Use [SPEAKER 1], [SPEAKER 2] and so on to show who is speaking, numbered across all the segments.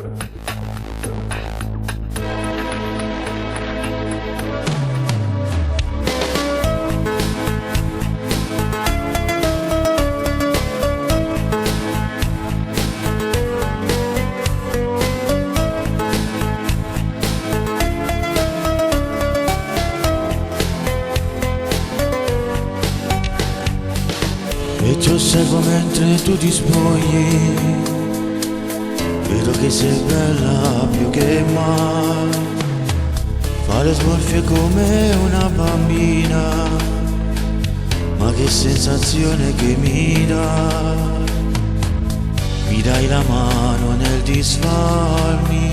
[SPEAKER 1] E ti osservo mentre tu ti spogli, vedo che sei bella più che mai, fa le smorfie come una bambina, ma che sensazione che mi dai la mano nel disfarmi,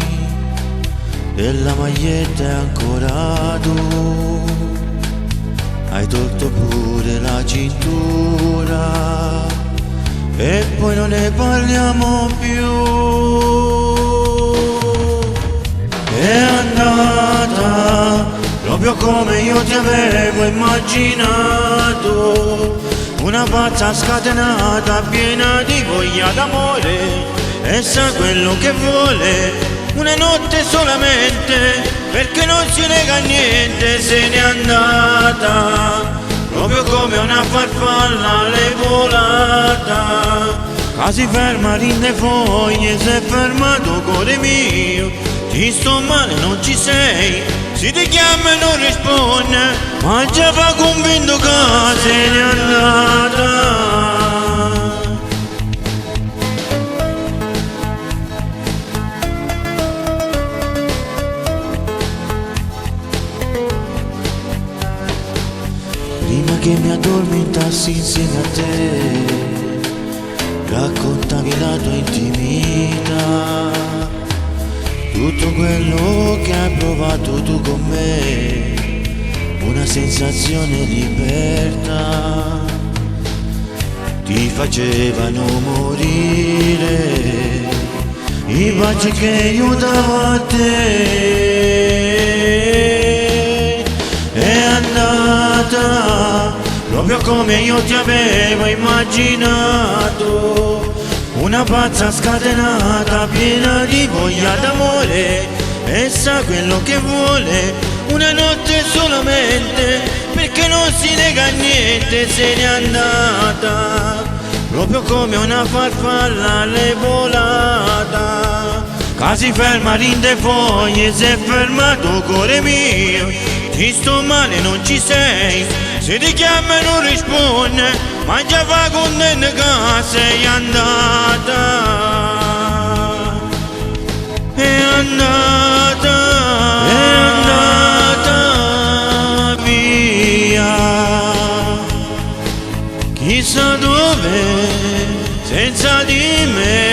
[SPEAKER 1] della maglietta è ancora tu. Hai tolto pure la cintura e poi non ne parliamo più. È andata proprio come io ti avevo immaginato, una pazza scatenata piena di voglia d'amore, e sa quello che vuole, una notte solamente, perché non si nega a niente. Se n'è andata proprio come una farfalla le volata, quasi ferma rinde foglie, si è fermato cuore mio, ti sto male non ci sei, si ti chiama e non risponde, ma già va convinto che se n'è andata. Prima che mi addormentassi insieme a te, raccontavi la tua intimità, tutto quello che hai provato tu con me, una sensazione libertà, ti facevano morire i baci che io davo a te. È andata proprio come io ti avevo immaginato, una pazza scatenata piena di voglia d'amore, e sa quello che vuole, una notte solamente, perché non si nega a niente. Se n'è andata proprio come una farfalla le volata, quasi ferma rinde foglie, si è fermato cuore mio, ti sto male non ci sei, se ti chiama e non risponde, ma già fa contento che sei andata. È andata via, chissà dove, senza di me.